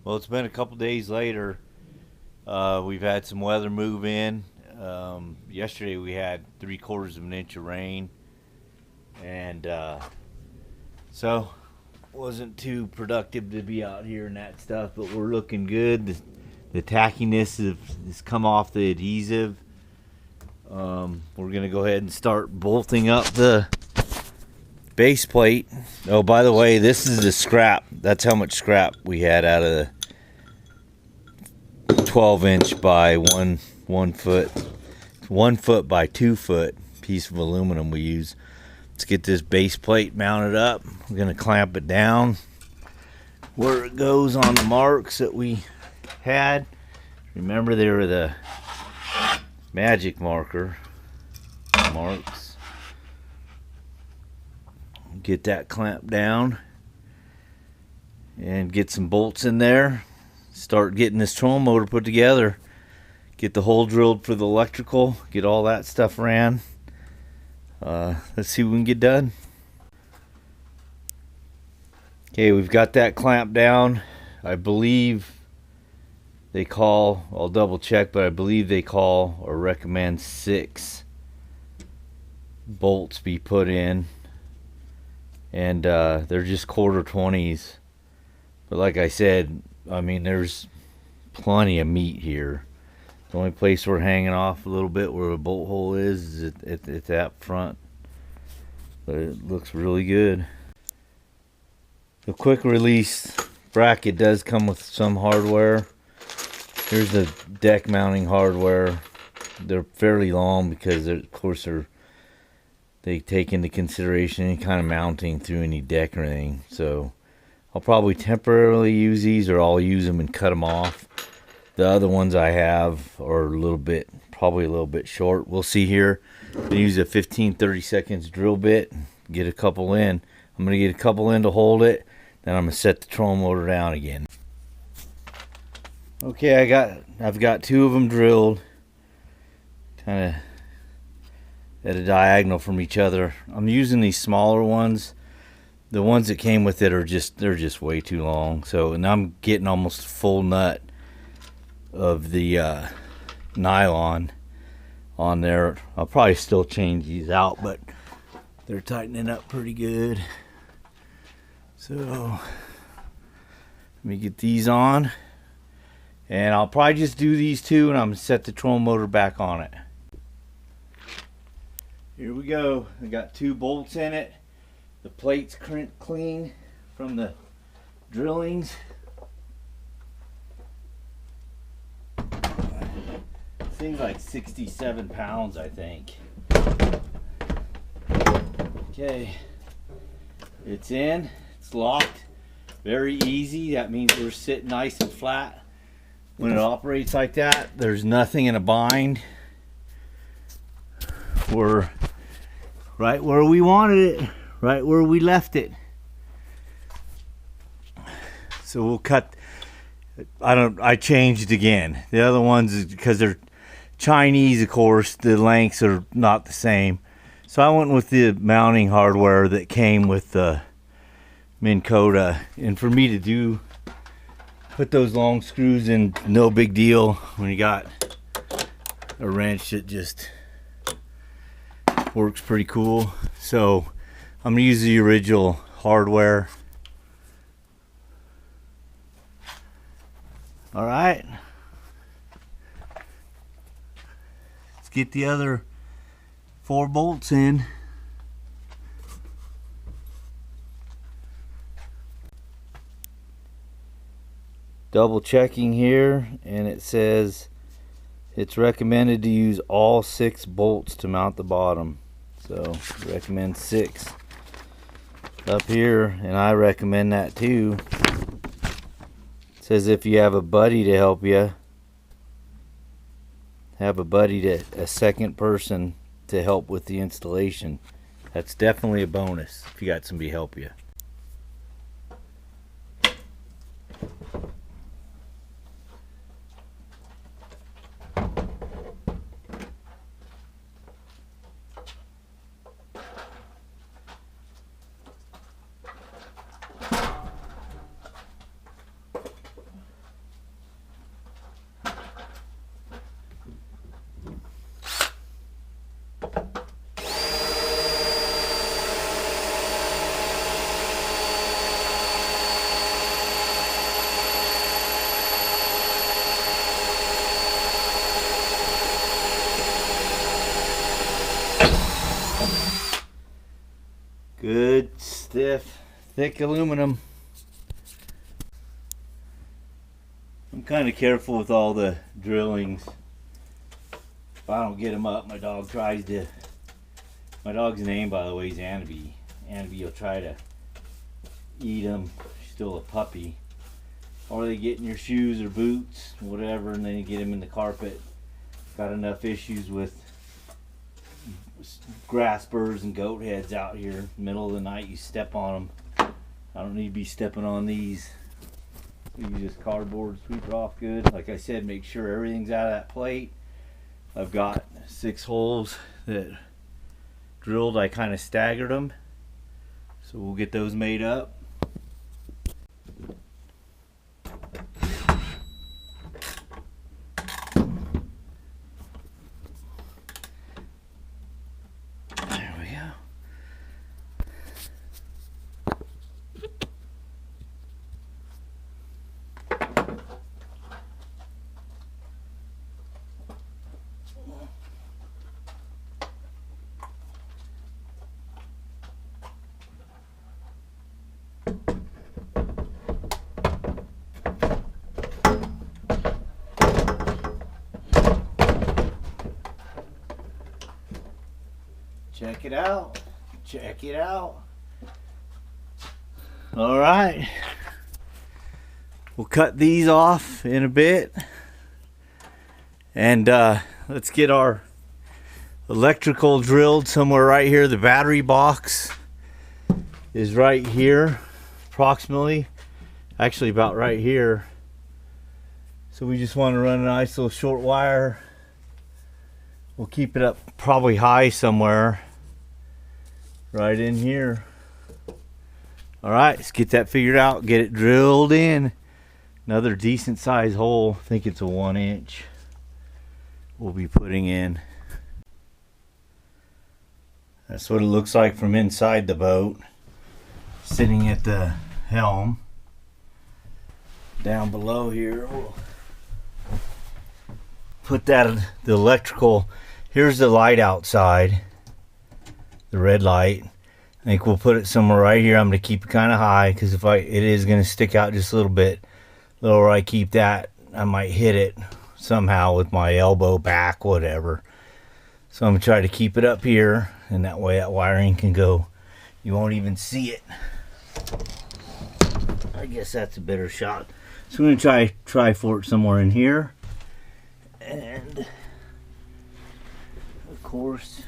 Well, it's been a couple days later. We've had some weather move in. Yesterday we had 3/4 of an inch of rain, and so wasn't too productive to be out here and that stuff. But we're looking good. The tackiness has come off the adhesive. We're gonna go ahead and start bolting up the base plate. Oh, by the way, this is the scrap. That's how much scrap we had out of the 12-inch by one foot, 1 foot by 2 foot piece of aluminum we use. Let's get this base plate mounted up. We're gonna clamp it down where it goes on the marks that we had. Remember, they were the magic marker marks. Get that clamped down and get some bolts in there. Start getting this trolling motor put together. Get the hole drilled for the electrical. Get all that stuff ran. Let's see what we can get done. Okay, we've got that clamp down. I believe they call, I'll double check, but I believe they call or recommend 6 bolts be put in. And they're just 1/4 20s. But like I said, I mean, there's plenty of meat here. The only place we're hanging off a little bit where a bolt hole is at that front. But it looks really good. The quick release bracket does come with some hardware. Here's the deck mounting hardware. They're fairly long because of course they take into consideration any kind of mounting through any deck or anything. So I'll probably temporarily use these, or I'll use them and cut them off. The other ones I have are probably a little bit short. We'll see here. I use a 15-30 seconds drill bit. Get a couple in. I'm gonna get a couple in to hold it. Then I'm gonna set the trolling motor down again. Okay, I've got 2 of them drilled, kind of at a diagonal from each other. I'm using these smaller ones. The ones that came with it they're just way too long. So, and I'm getting almost a full nut of the nylon on there. I'll probably still change these out, but they're tightening up pretty good. So let me get these on, and I'll probably just do these 2, and I'm gonna set the trolling motor back on it. Here we go. I got 2 bolts in it. The plate's clean from the drillings. Thing's like 67 pounds, I think. Okay, it's in. It's locked. Very easy. That means we're sitting nice and flat. When it operates like that, there's nothing in a bind. We're right where we wanted it, right where we left it. So we'll cut. I changed again. The other ones, because they're Chinese, of course, the lengths are not the same. So I went with the mounting hardware that came with the Minn Kota. And for me to put those long screws in, no big deal when you got a wrench that just works pretty cool. So I'm gonna use the original hardware. All right, let's get the other 4 bolts in. Double checking here, and it says it's recommended to use all 6 bolts to mount the bottom. So recommend 6 up here, and I recommend that too. It says if you have a buddy to help you, have a second person to help with the installation. That's definitely a bonus if you got somebody help you. thick aluminum. I'm kind of careful with all the drillings. If I don't get them up, my dog tries to. My dog's name, by the way, is Annabee. Annabee will try to eat them. She's still a puppy. Or they get in your shoes or boots, whatever, and then you get them in the carpet. Got enough issues with grassburrs and goat heads out here. Middle of the night, you step on them. I don't need to be stepping on these. Use this cardboard, sweep it off good. Like I said, make sure everything's out of that plate. I've got 6 holes that drilled. I kind of staggered them, so we'll get those made up. Check it out. Check it out. All right. We'll cut these off in a bit. And let's get our electrical drilled somewhere right here. The battery box is right here, approximately. Actually, about right here. So we just want to run a nice little short wire. We'll keep it up probably high somewhere. Right in here. All right, let's get that figured out, get it drilled in. Another decent size hole. I think it's a 1 inch we'll be putting in. That's what it looks like from inside the boat, sitting at the helm. Down below here, we'll put that, the electrical. Here's the light outside, the red light. I think we'll put it somewhere right here. I'm going to keep it kind of high because if it is going to stick out just a little bit. The lower I keep that, I might hit it somehow with my elbow, back, whatever. So I'm going to try to keep it up here, and that way that wiring can go. You won't even see it. I guess that's a better shot. So I'm going to try for it somewhere in here. And of course,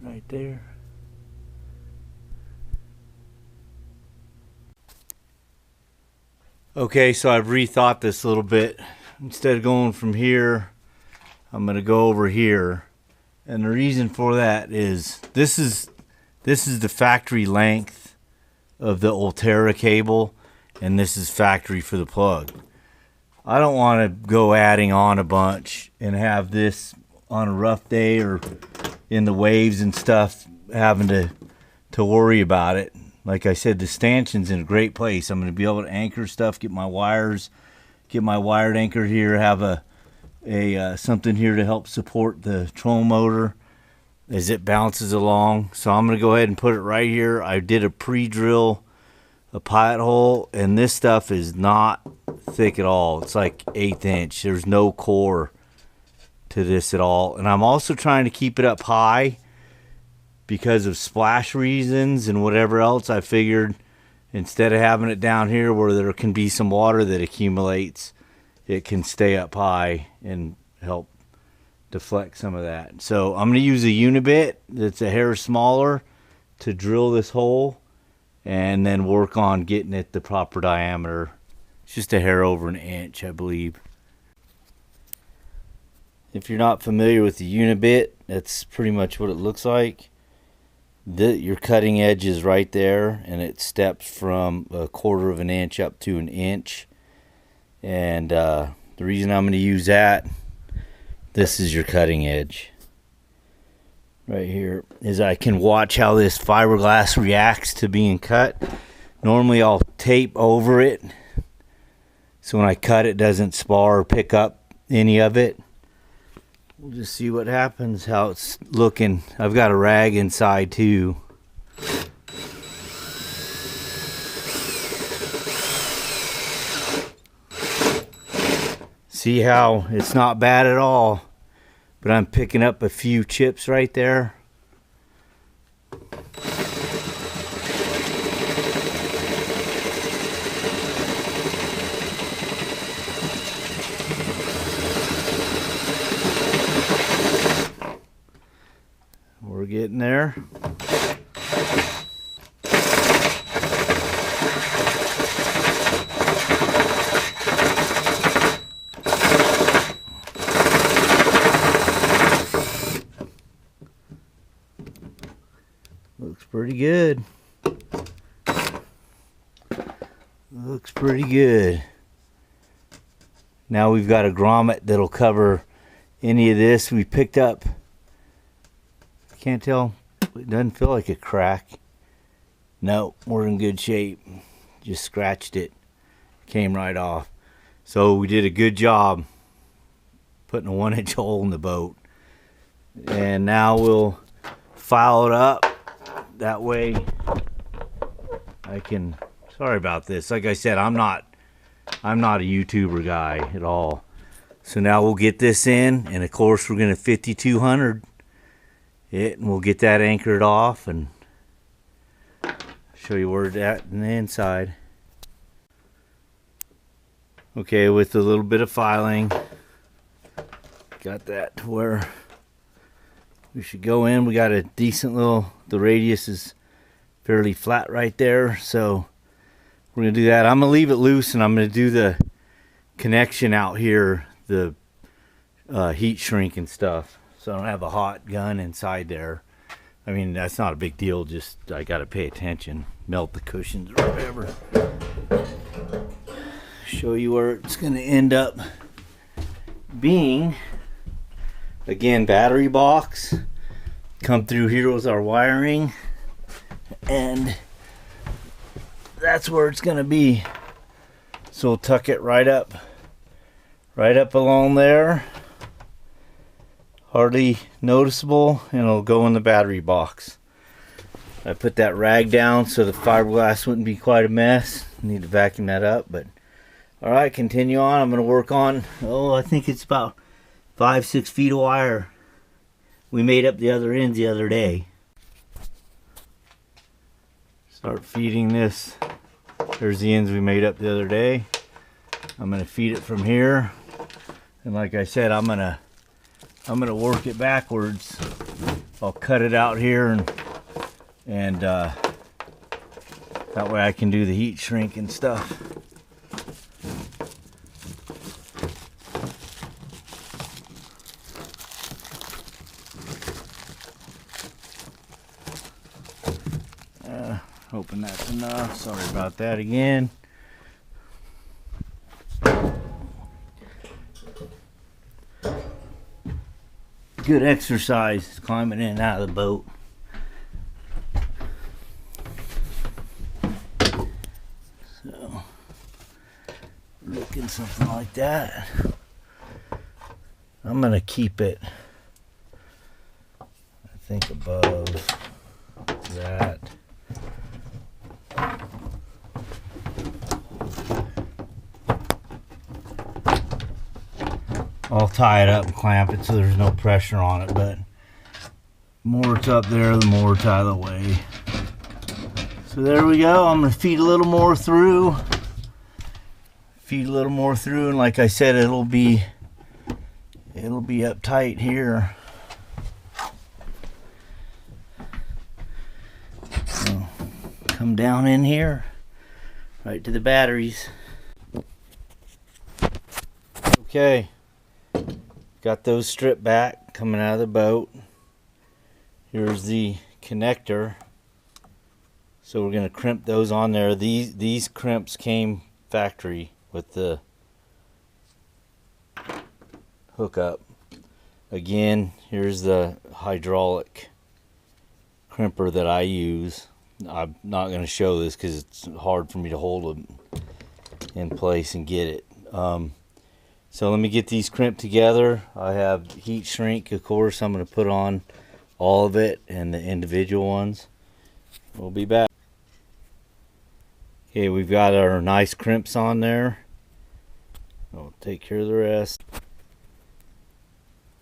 right there. Okay, so I've rethought this a little bit. Instead of going from here, I'm going to go over here. And the reason for that is this is the factory length of the Ultera cable, and this is factory for the plug. I don't want to go adding on a bunch and have this on a rough day or in the waves and stuff having to worry about it. Like I said, the stanchion's in a great place. I'm going to be able to anchor stuff, get my wires, get my wired anchor here, have a something here to help support the trolling motor as it bounces along. So I'm going to go ahead and put it right here. I did a pre-drill, a pilot hole, and this stuff is not thick at all. It's like 1/8 inch. There's no core to this at all. And I'm also trying to keep it up high because of splash reasons and whatever else. I figured instead of having it down here where there can be some water that accumulates, it can stay up high and help deflect some of that. So I'm going to use a unibit that's a hair smaller to drill this hole and then work on getting it the proper diameter. It's just a hair over 1 inch, I believe. If you're not familiar with the unibit, that's pretty much what it looks like. Your cutting edge is right there, and it steps from 1/4 of an inch up to 1 inch. And the reason I'm going to use that, this is your cutting edge right here, is I can watch how this fiberglass reacts to being cut. Normally I'll tape over it so when I cut it doesn't spar or pick up any of it. We'll just see what happens, how it's looking. I've got a rag inside too. See how it's not bad at all, but I'm picking up a few chips right there. We're getting there. Looks pretty good. Looks pretty good. Now we've got a grommet that'll cover any of this. We picked up, can't tell, it doesn't feel like a crack. No, we're in good shape. Just scratched it. Came right off. So we did a good job putting a 1-inch hole in the boat. And now we'll file it up. That way I can, sorry about this. Like I said, I'm not a YouTuber guy at all. So now we'll get this in, and of course we're gonna 5200 it, and we'll get that anchored off and show you where it's at in the inside. Okay, with a little bit of filing, got that to where we should go in. We got a decent little, the radius is fairly flat right there, so we're gonna do that. I'm gonna leave it loose, and I'm gonna do the connection out here, the heat shrink and stuff, so I don't have a hot gun inside there. I mean, that's not a big deal, just I gotta pay attention, melt the cushions or whatever. Show you where it's gonna end up being. Again, battery box. Come through here with our wiring, and that's where it's gonna be. So we'll tuck it right up along there. Hardly noticeable, and it'll go in the battery box. I put that rag down so the fiberglass wouldn't be quite a mess. Need to vacuum that up, but all right, continue on. I'm gonna work on, I think it's about 5-6 feet of wire. We made up the other ends the other day. Start feeding this. There's the ends we made up the other day. I'm gonna feed it from here, and like I said, I'm gonna work it backwards. I'll cut it out here, and that way I can do the heat shrink and stuff. Hoping that's enough. Sorry about that again. Good exercise climbing in and out of the boat. So, looking something like that. I'm gonna keep it, I think, above that. I'll tie it up and clamp it so there's no pressure on it, but the more it's up there, the more it's out of the way. So there we go. I'm gonna feed a little more through. And like I said, it'll be up tight here. So come down in here, right to the batteries. Okay. Got those stripped back coming out of the boat. Here's the connector. So we're gonna crimp those on there. These crimps came factory with the hookup. Again, here's the hydraulic crimper that I use. I'm not gonna show this because it's hard for me to hold them in place and get it. So let me get these crimped together. I have heat shrink, of course. I'm going to put on all of it and the individual ones. We'll be back. Okay, we've got our nice crimps on there. I'll take care of the rest.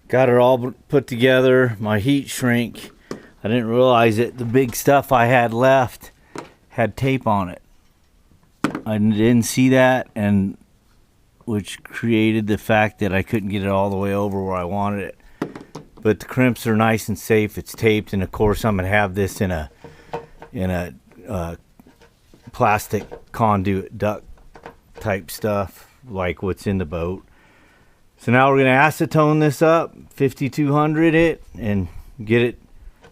Got it all put together. My heat shrink, I didn't realize it. The big stuff I had left had tape on it. I didn't see that, and which created the fact that I couldn't get it all the way over where I wanted it. But the crimps are nice and safe. It's taped, and of course I'm gonna have this in a plastic conduit duct type stuff like what's in the boat. So now we're gonna acetone this up, 5200 it, and get it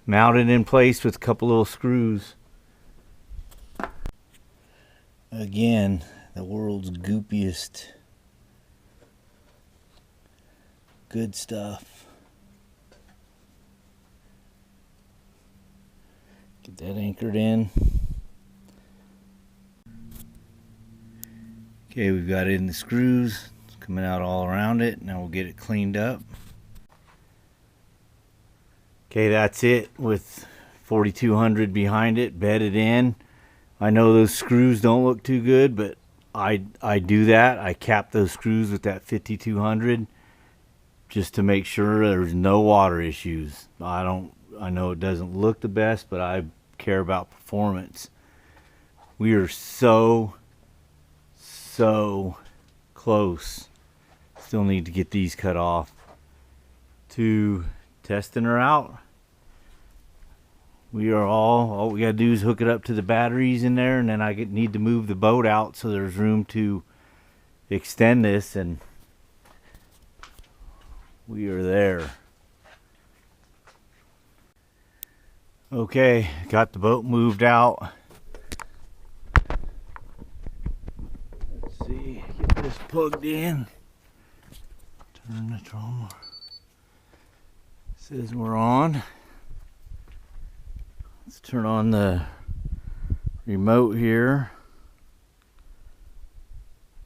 mounted in place with a couple little screws. Again, the world's goopiest. Good stuff. Get that anchored in. Okay, we've got it in the screws. It's coming out all around it. Now we'll get it cleaned up. Okay, that's it with 4200 behind it, bedded in. I know those screws don't look too good, but I do that. I cap those screws with that 5200 just to make sure there's no water issues. I know it doesn't look the best, but I care about performance. We are so close. Still need to get these cut off to testing her out. We are all we gotta do is hook it up to the batteries in there, and then I need to move the boat out so there's room to extend this, and we are there. Okay, got the boat moved out. Let's see, get this plugged in. Turn the trommel. Says we're on. Let's turn on the remote here.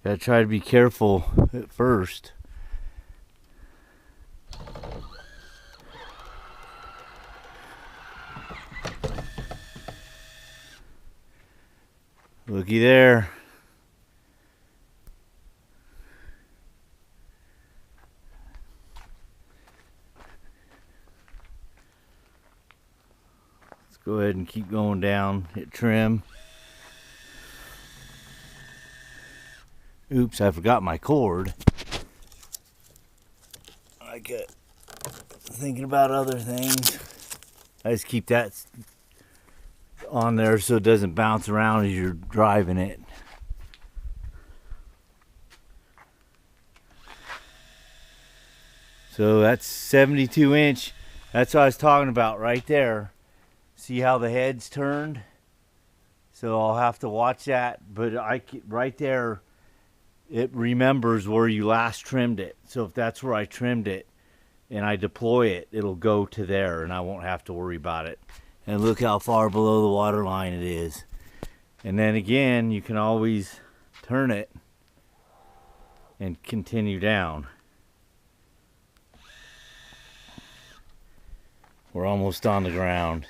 Gotta try to be careful at first. Looky there. Go ahead and keep going down, hit trim. Oops, I forgot my cord. I got thinking about other things. I just keep that on there so it doesn't bounce around as you're driving it. So that's 72 inch. That's what I was talking about right there. See how the head's turned? So I'll have to watch that, but right there, it remembers where you last trimmed it. So if that's where I trimmed it and I deploy it, it'll go to there and I won't have to worry about it. And look how far below the water line it is. And then again, you can always turn it and continue down. We're almost on the ground.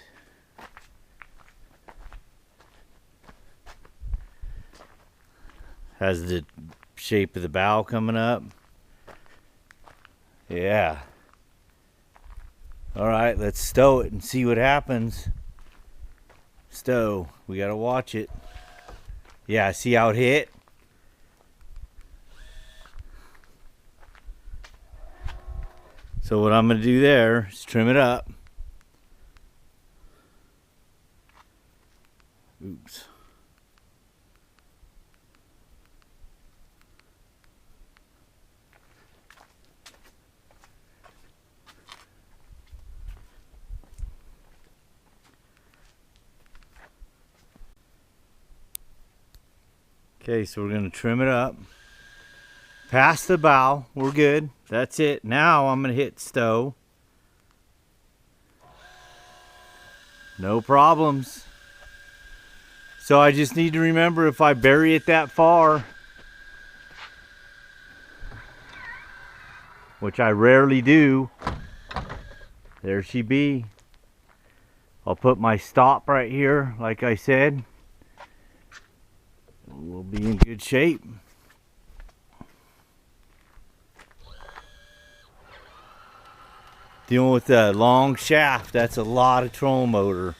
Has the shape of the bow coming up. Yeah. All right, let's stow it and see what happens. Stow. We gotta watch it. Yeah, see how it hit? So what I'm gonna do there is trim it up. Oops. Okay, so we're going to trim it up. Past the bow, we're good. That's it. Now I'm going to hit stow. No problems. So I just need to remember, if I bury it that far, which I rarely do, there she be. I'll put my stop right here, like I said. We'll be in good shape. Dealing with a long shaft, that's a lot of trolling motor.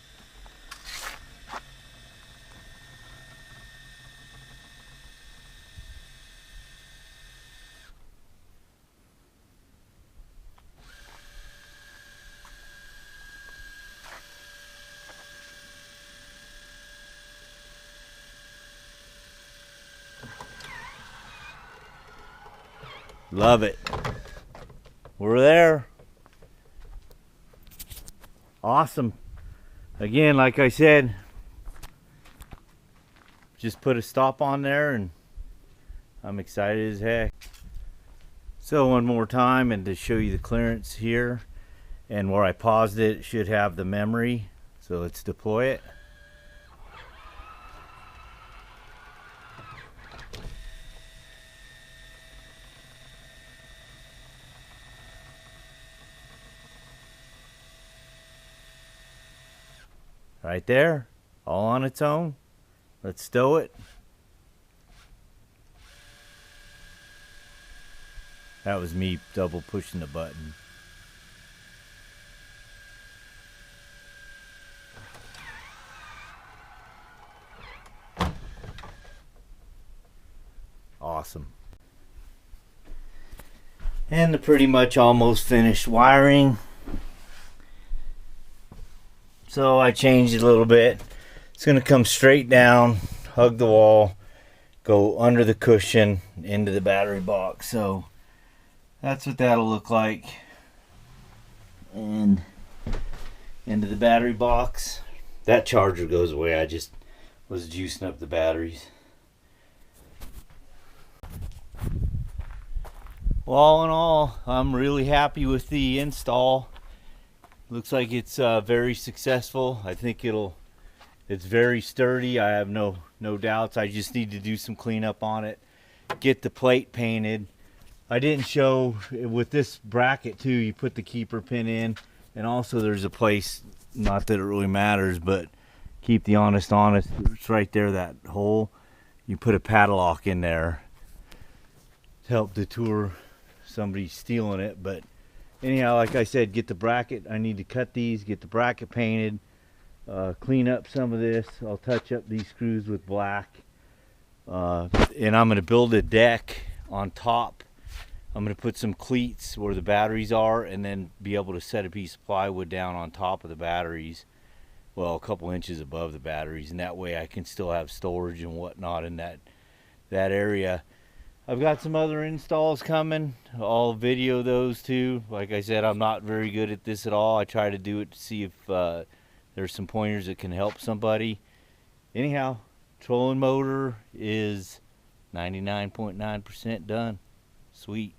Love it. We're there. Awesome. Again, like I said, just put a stop on there and I'm excited as heck. So one more time, and to show you the clearance here and where I paused it, it should have the memory. So let's deploy it. Right there, all on its own. Let's stow it. That was me double pushing the button. Awesome. And the pretty much almost finished wiring. So I changed it a little bit. It's gonna come straight down, hug the wall, go under the cushion into the battery box. So that's what that'll look like. And into the battery box. That charger goes away. I just was juicing up the batteries. Well, all in all, I'm really happy with the install. Looks like it's very successful. I think it's very sturdy. I have no doubts. I just need to do some cleanup on it, get the plate painted. I didn't show with this bracket too, you put the keeper pin in, and also there's a place, not that it really matters, but keep the honest, it's right there, that hole. You put a padlock in there to help deter somebody stealing it. But anyhow, like I said, get the bracket. I need to cut these, get the bracket painted, clean up some of this. I'll touch up these screws with black. And I'm going to build a deck on top. I'm going to put some cleats where the batteries are, and then be able to set a piece of plywood down on top of the batteries. Well, a couple inches above the batteries, and that way I can still have storage and whatnot in that area. I've got some other installs coming. I'll video those too. Like I said, I'm not very good at this at all. I try to do it to see if there's some pointers that can help somebody. Anyhow, trolling motor is 99.9% done. Sweet.